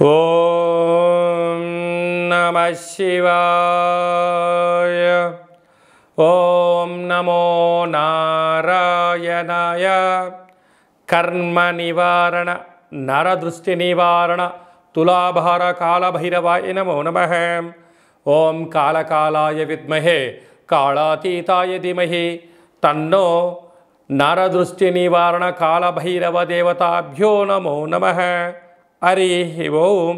ఓం నమః శివాయ. ఓం నమో నారాయణాయ. కర్మ నివారణ నరదృష్టి నివారణ తులాభార కాళభైరవాయ నమో నమః. ఓం కాళకాలాయ విద్మహే కాళాతీతాయ ధీమహి తన్నో నరదృష్టి నివారణ కాళభైరవ దేవతాభ్యో నమో నమః. హరి ఓం.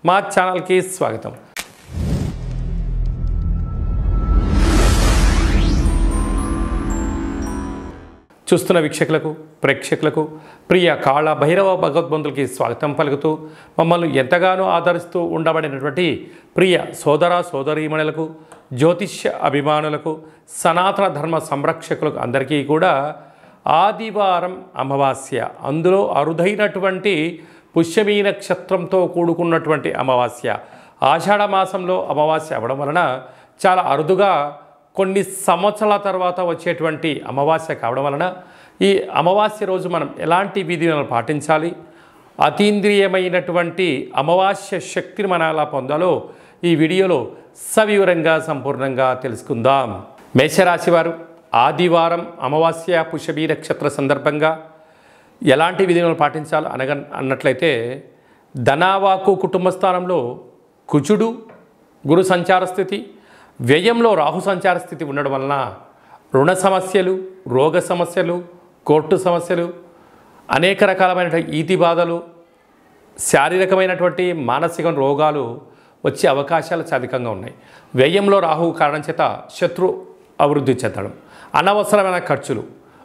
మా ఛానల్కి స్వాగతం. చూస్తున్న వీక్షకులకు ప్రేక్షకులకు ప్రియ కాళభైరవ భగవద్బంధులకి స్వాగతం పలుకుతూ మమ్మల్ని ఎంతగానో ఆదరిస్తూ ఉండబడినటువంటి ప్రియ సోదర సోదరీమణులకు, జ్యోతిష్య అభిమానులకు, సనాతన ధర్మ సంరక్షకులకు అందరికీ కూడా ఆదివారం అమావాస్య, అందులో అరుదైనటువంటి పుష్యమీ నక్షత్రంతో కూడుకున్నటువంటి అమావాస్య, ఆషాఢ మాసంలో అమావాస్య అవ్వడం వలన చాలా అరుదుగా కొన్ని సంవత్సరాల తర్వాత వచ్చేటువంటి అమావాస్య కావడం వలన ఈ అమావాస్య రోజు మనం ఎలాంటి విధులను పాటించాలి, అతీంద్రియమైనటువంటి అమావాస్య శక్తిని మనం ఎలా పొందాలో ఈ వీడియోలో సవివరంగా సంపూర్ణంగా తెలుసుకుందాం. మేషరాశి వారు ఆదివారం అమావాస్య పుష్యమీ నక్షత్ర సందర్భంగా ఎలాంటి విధులను పాటించాలో అన్నట్లయితే, ధనావాకు కుటుంబ స్థానంలో కుజుడు గురు సంచార స్థితి, వ్యయంలో రాహు సంచార స్థితి ఉండడం వలన రుణ సమస్యలు, రోగ సమస్యలు, కోర్టు సమస్యలు, అనేక రకాలమైన ఈతి బాధలు, శారీరకమైనటువంటి మానసిక రోగాలు వచ్చే అవకాశాలు అధికంగా ఉన్నాయి. వ్యయంలో రాహు కారణం చేత శత్రు అభివృద్ధి చెందడం, అనవసరమైన ఖర్చులు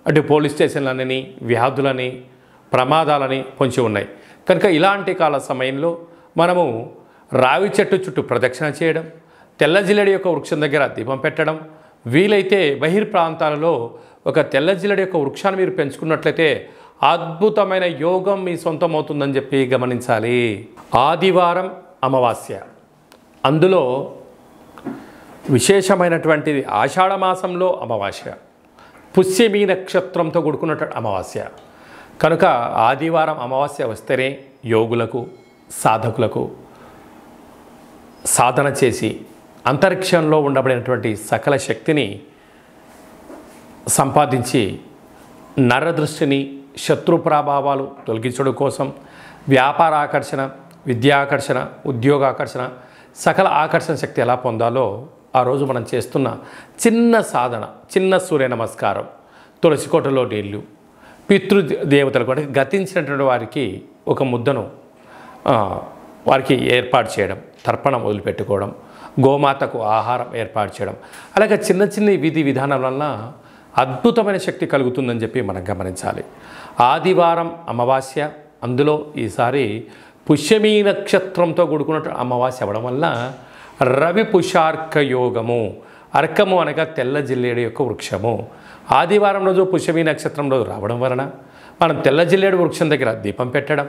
అంటే పోలీస్ స్టేషన్లని, వ్యాధులని, ప్రమాదాలని పొంచి ఉన్నాయి. కనుక ఇలాంటి కాల సమయంలో మనము రావి చెట్టు చుట్టూ ప్రదక్షిణ చేయడం, తెల్ల జిల్లెడి యొక్క వృక్షం దగ్గర దీపం పెట్టడం, వీలైతే బహిర్ ప్రాంతాలలో ఒక తెల్ల జిల్లెడి యొక్క వృక్షాన్ని మీరు పెంచుకున్నట్లయితే అద్భుతమైన యోగం మీ సొంతం అవుతుందని చెప్పి గమనించాలి. ఆదివారం అమావాస్య, అందులో విశేషమైనటువంటిది ఆషాఢ మాసంలో అమావాస్య, పుష్యమీ నక్షత్రంతో కూడుకున్నటువంటి అమావాస్య. కనుక ఆదివారం అమావాస్య వస్తేనే యోగులకు, సాధకులకు సాధన చేసి అంతరిక్షంలో ఉండబడినటువంటి సకల శక్తిని సంపాదించి నరదృష్టిని, శత్రు ప్రభావాలు తొలగించడం కోసం వ్యాపార ఆకర్షణ, విద్యాకర్షణ, ఉద్యోగాకర్షణ, సకల ఆకర్షణ శక్తి ఎలా పొందాలో ఆ రోజు మనం చేస్తున్న చిన్న సాధన, చిన్న సూర్య నమస్కారం, తులసి కోటలో నీళ్ళు, పితృదేవతలకు అంటే గతించినటువంటి వారికి ఒక ముద్దను వారికి ఏర్పాటు చేయడం, తర్పణం వదిలిపెట్టుకోవడం, గోమాతకు ఆహారం ఏర్పాటు చేయడం, అలాగే చిన్న చిన్న విధి విధానం వలన అద్భుతమైన శక్తి కలుగుతుందని చెప్పి మనం గమనించాలి. ఆదివారం అమావాస్య, అందులో ఈసారి పుష్యమీ నక్షత్రంతో కూడుకున్న అమావాస్య అవ్వడం వల్ల రవి పుషార్క యోగము, అర్కము అనగా తెల్ల జిల్లేడు యొక్క వృక్షము ఆదివారం రోజు పుష్యమీ నక్షత్రం రోజు రావడం వలన మనం తెల్ల జిల్లేడు వృక్షం దగ్గర దీపం పెట్టడం,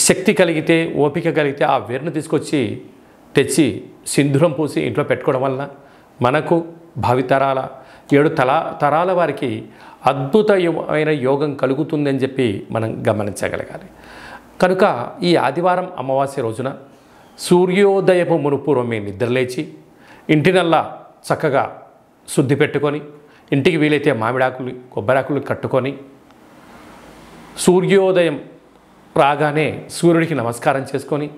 శక్తి కలిగితే, ఓపిక కలిగితే ఆ వేరును తీసుకొచ్చి తెచ్చి సింధూరం పూసి ఇంట్లో పెట్టుకోవడం వలన మనకు భావితరాల 7 తరాల వారికి అద్భుతమైన యోగం కలుగుతుందని చెప్పి మనం గమనించగలగాలి. కనుక ఈ ఆదివారం అమావాస్య రోజున సూర్యోదయపు మునుపూర్వమే నిద్రలేచి ఇంటినల్లా చక్కగా శుద్ధి పెట్టుకొని, ఇంటికి వీలైతే మామిడాకులు, కొబ్బరాకులు కట్టుకొని సూర్యోదయం రాగానే సూర్యుడికి నమస్కారం చేసుకొని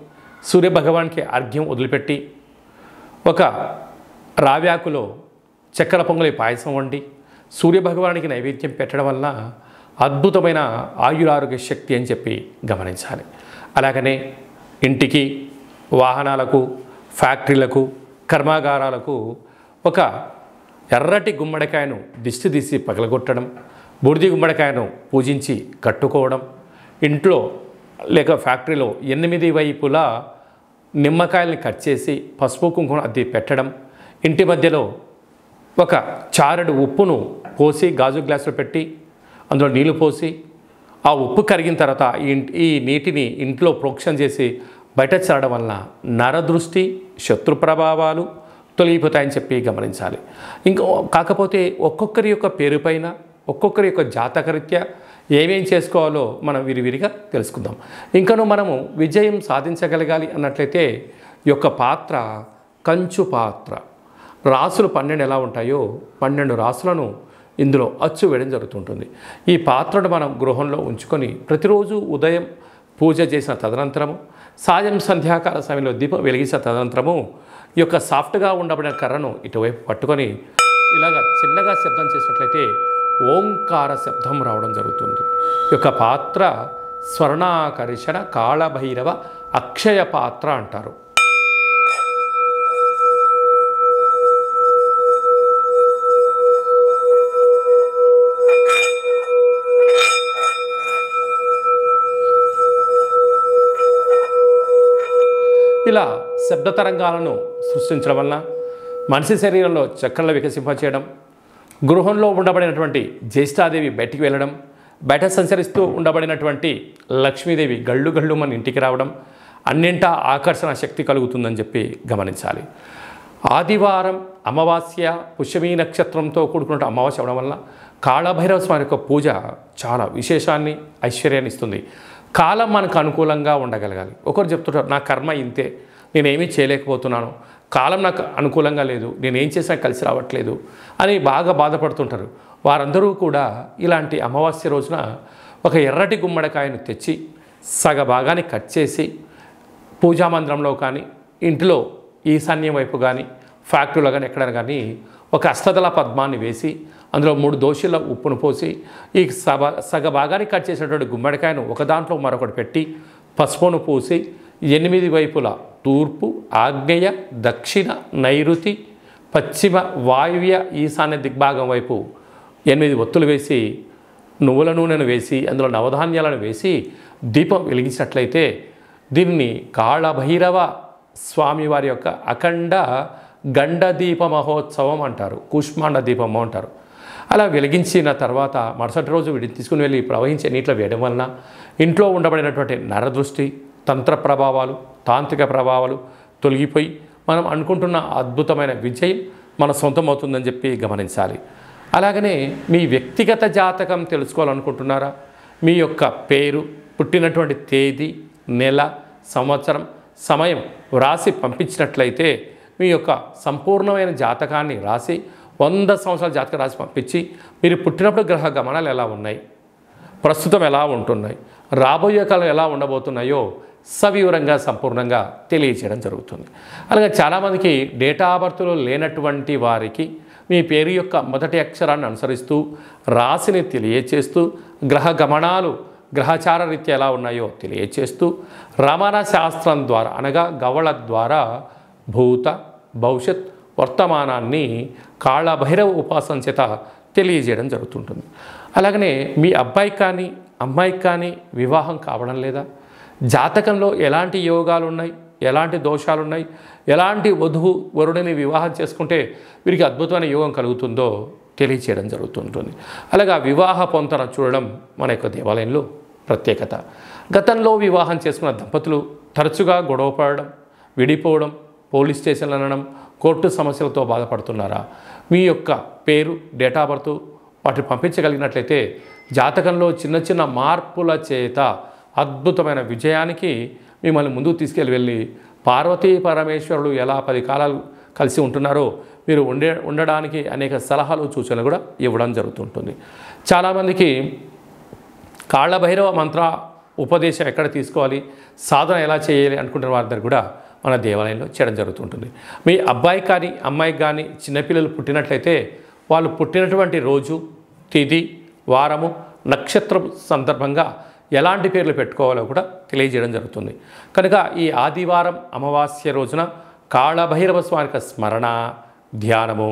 సూర్యభగవానికి అర్ఘ్యం వదిలిపెట్టి ఒక రావ్యాకులో చక్కెర పొంగలి పాయసం వండి సూర్యభగవానికి నైవేద్యం పెట్టడం వలన అద్భుతమైన ఆయురారోగ్య శక్తి అని చెప్పి గమనించాలి. అలాగనే ఇంటికి, వాహనాలకు, ఫ్యాక్టరీలకు, కర్మాగారాలకు ఒక ఎర్రటి గుమ్మడికాయను దిష్టి తీసి పగలగొట్టడం, బూడిది గుమ్మడికాయను పూజించి కట్టుకోవడం, ఇంట్లో లేక ఫ్యాక్టరీలో 8 వైపులా నిమ్మకాయల్ని కట్ చేసి పసుపు కుంకుమ అద్ది పెట్టడం, ఇంటి మధ్యలో ఒక చారెడు ఉప్పును పోసి గాజు గ్లాసులో పెట్టి అందులో నీళ్లు పోసి ఆ ఉప్పు కరిగిన తర్వాత ఈ నీటిని ఇంట్లో ప్రోక్షణ చేసి బయట చల్లడం వలన నరదృష్టి, శత్రు ప్రభావాలు తొలగిపోతాయని చెప్పి గమనించాలి. ఇంకా కాకపోతే ఒక్కొక్కరి యొక్క పేరు పైన, ఒక్కొక్కరి యొక్క జాతకరీత్యా ఏమేం చేసుకోవాలో మనం విరివిరిగా తెలుసుకుందాం. ఇంకనూ మనము విజయం సాధించగలగాలి అన్నట్లయితే ఈ యొక్క పాత్ర కంచు పాత్ర. రాసులు 12 ఎలా ఉంటాయో 12 రాసులను ఇందులో అచ్చు వేయడం జరుగుతుంటుంది. ఈ పాత్రను మనం గృహంలో ఉంచుకొని ప్రతిరోజు ఉదయం పూజ చేసిన తదనంతరము, సాయం సంధ్యాకాల సమయంలో దీపం వెలిగించిన తదనంతరము ఈ యొక్క సాఫ్ట్గా ఉండబడిన కర్రను ఇటువైపు పట్టుకొని ఇలాగ చిన్నగా శబ్దం చేసినట్లయితే ఓంకార శబ్దం రావడం జరుగుతుంది. ఈ యొక్క పాత్ర స్వర్ణాకర్షణ కాళభైరవ అక్షయ పాత్ర అంటారు. ఇలా శబ్ద తరంగాలను సృష్టించడం వలన మనిషి శరీరంలో చక్రాలు వికసింపచేయడం, గృహంలో ఉండబడినటువంటి జ్యేష్ఠాదేవి బయటికి వెళ్ళడం, బయట సంచరిస్తూ ఉండబడినటువంటి లక్ష్మీదేవి గళ్ళు గళ్ళు మన ఇంటికి రావడం, అన్నింటా ఆకర్షణ శక్తి కలుగుతుందని చెప్పి గమనించాలి. ఆదివారం అమావాస్య పుష్యమీ నక్షత్రంతో కూడుకున్న అమావాస్య అవడం వల్ల కాళభైరవ స్వామి యొక్క పూజ చాలా విశేషాన్ని ఐశ్వర్యాన్ని ఇస్తుంది. కాలం మనకు అనుకూలంగా ఉండగలగాలి. ఒకరు చెప్తుంటారు నా కర్మ ఇంతే, నేనేమీ చేయలేకపోతున్నాను, కాలం నాకు అనుకూలంగా లేదు, నేనేం చేసినా కలిసి రావట్లేదు అని బాగా బాధపడుతుంటారు. వారందరూ కూడా ఇలాంటి అమావాస్య రోజున ఒక ఎర్రటి గుమ్మడికాయను తెచ్చి సగ భాగాన్ని కట్ చేసి పూజామందిరంలో కానీ ఇంటిలో ఈశాన్యం వైపు కానీ ఫ్యాక్టరీలో కానీ ఎక్కడైనా కానీ ఒక అష్టదళ పద్మాన్ని వేసి అందులో 3 దోశల ఉప్పును పోసి ఈ సగ భాగాన్ని కట్ చేసినటువంటి గుమ్మడికాయను ఒక దాంట్లో మరొకటి పెట్టి పసుపును పూసి 8 వైపులా తూర్పు, ఆగ్నేయ, దక్షిణ, నైరుతి, పశ్చిమ, వాయువ్య, ఈశాన్య దిగ్భాగం వైపు 8 ఒత్తులు వేసి నువ్వుల నూనెను వేసి అందులో నవధాన్యాలను వేసి దీపం వెలిగించినట్లయితే దీన్ని కాళభైరవ స్వామివారి యొక్క అఖండ గండ దీప మహోత్సవం అంటారు, కూష్మాండ దీపము అంటారు. అలా వెలిగించిన తర్వాత మరుసటి రోజు వీటిని తీసుకుని వెళ్ళి ప్రవహించే నీటిలో వేయడం వలన ఇంట్లో ఉండబడినటువంటి నరదృష్టి, తంత్ర ప్రభావాలు, తాంత్రిక ప్రభావాలు తొలగిపోయి మనం అనుకుంటున్న అద్భుతమైన విజయం మన సొంతం అవుతుందని చెప్పి గమనించాలి. అలాగనే మీ వ్యక్తిగత జాతకం తెలుసుకోవాలనుకుంటున్నారా? మీ యొక్క పేరు, పుట్టినటువంటి తేదీ, నెల, సంవత్సరం, సమయం వ్రాసి పంపించినట్లయితే మీ యొక్క సంపూర్ణమైన జాతకాన్ని రాసి 100 సంవత్సరాల జాతకం రాసి పంపించి మీరు పుట్టినప్పుడు గ్రహ గమనాలు ఎలా ఉన్నాయి, ప్రస్తుతం ఎలా ఉంటున్నాయి, రాబోయే కాలం ఎలా ఉండబోతున్నాయో సవివరంగా సంపూర్ణంగా తెలియచేయడం జరుగుతుంది. అలాగే చాలామందికి డేటా ఆఫ్ బర్త్లో లేనటువంటి వారికి మీ పేరు యొక్క మొదటి అక్షరాన్ని అనుసరిస్తూ రాశిని తెలియచేస్తూ గ్రహ గమనాలు గ్రహచార రీత్యా ఎలా ఉన్నాయో తెలియచేస్తూ రమణ శాస్త్రం ద్వారా అనగా గవళ ద్వారా భూత భవిష్యత్ వర్తమానాన్ని కాళభైరవ ఉపాసన చేత తెలియజేయడం జరుగుతుంటుంది. అలాగనే మీ అబ్బాయికి కానీ అమ్మాయికి కానీ వివాహం కావడం లేదా, జాతకంలో ఎలాంటి యోగాలు ఉన్నాయి, ఎలాంటి దోషాలు ఉన్నాయి, ఎలాంటి వధువు వరుడిని వివాహం చేసుకుంటే వీరికి అద్భుతమైన యోగం కలుగుతుందో తెలియచేయడం జరుగుతుంటుంది. అలాగా వివాహ పొంతన చూడడం మన యొక్క దేవాలయంలో ప్రత్యేకత. గతంలో వివాహం చేసుకున్న దంపతులు తరచుగా గొడవపడడం, విడిపోవడం, పోలీస్ స్టేషన్లు అనడం, కోర్టు సమస్యలతో బాధపడుతున్నారా? మీ యొక్క పేరు, డేట్ ఆఫ్ బర్త్ వాటిని పంపించగలిగినట్లయితే జాతకంలో చిన్న చిన్న మార్పుల చేత అద్భుతమైన విజయానికి మిమ్మల్ని ముందుకు తీసుకెళ్ళి పార్వతీ పరమేశ్వరులు ఎలా 10 కాలాలు కలిసి ఉంటున్నారో మీరు ఉండడానికి అనేక సలహాలు సూచనలు కూడా ఇవ్వడం జరుగుతుంటుంది. చాలామందికి కాళభైరవ మంత్ర ఉపదేశం ఎక్కడ తీసుకోవాలి, సాధన ఎలా చేయాలి అనుకుంటున్న వారందరూ కూడా మన దేవాలయంలో చేయడం జరుగుతుంటుంది. మీ అబ్బాయి కానీ అమ్మాయికి కానీ చిన్నపిల్లలు పుట్టినట్లయితే వాళ్ళు పుట్టినటువంటి రోజు, తిథి, వారము, నక్షత్రం సందర్భంగా ఎలాంటి పేర్లు పెట్టుకోవాలో కూడా తెలియజేయడం జరుగుతుంది. కనుక ఈ ఆదివారం అమావాస్య రోజున కాళభైరవ స్వామికి స్మరణ, ధ్యానము,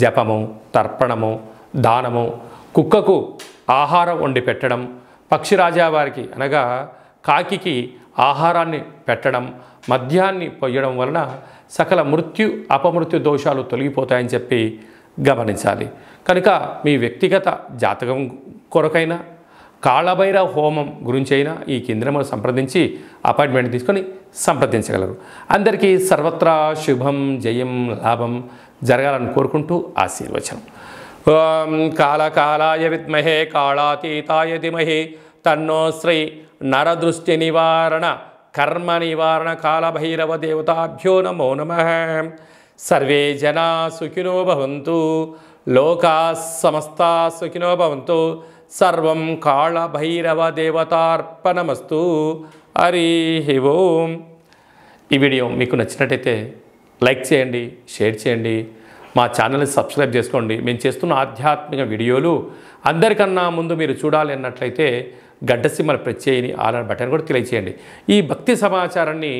జపము, తర్పణము, దానము, కుక్కకు ఆహారం వండి పెట్టడం, పక్షిరాజా వారికి అనగా కాకికి ఆహారాన్ని పెట్టడం, మద్యాన్ని పొయ్యడం వలన సకల మృత్యు అపమృత్యు దోషాలు తొలగిపోతాయని చెప్పి గమనించాలి. కనుక మీ వ్యక్తిగత జాతకం కొరకైనా కాళభైరవ హోమం గురించి అయినా ఈ కేంద్రంలో సంప్రదించి అపాయింట్మెంట్ తీసుకొని సంప్రదించగలరు. అందరికీ సర్వత్రా శుభం, జయం, లాభం జరగాలని కోరుకుంటూ ఆశీర్వచనం. ఓం కాళకాళాయ విద్మహే కాళాతీతాయ ధీమహి తన్నో శ్రీ నరదృష్టి నివారణ కర్మ నివారణ కాళభైరవ దేవతాభ్యో నమో నమః. సర్వే జనా సుఖినో భవంతు, లోకా సమస్తా సుఖినో భవంతు. సర్వం కాళభైరవ దేవతార్పణమస్తు. హరి ఓం. ఈ వీడియో మీకు నచ్చినట్టయితే లైక్ చేయండి, షేర్ చేయండి, మా ఛానల్ని సబ్స్క్రైబ్ చేసుకోండి. మేము చేస్తున్న ఆధ్యాత్మిక వీడియోలు అందరికన్నా ముందు మీరు చూడాలి అన్నట్లయితే గడ్డ సింబల్ ప్రెస్ చేయని ఆల్ బటన్ కూడా తెలియచేయండి. ఈ భక్తి సమాచారాన్ని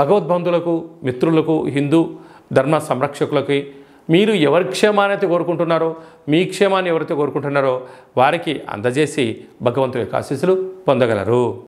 భగవద్బంధులకు, మిత్రులకు, హిందూ ధర్మ సంరక్షకులకి, మీరు ఎవరి క్షేమాన్ని కోరుకుంటున్నారో, మీ క్షేమాన్ని ఎవరైతే కోరుకుంటున్నారో వారికి అందజేసి భగవంతుడి యొక్క ఆశీస్సులు పొందగలరు.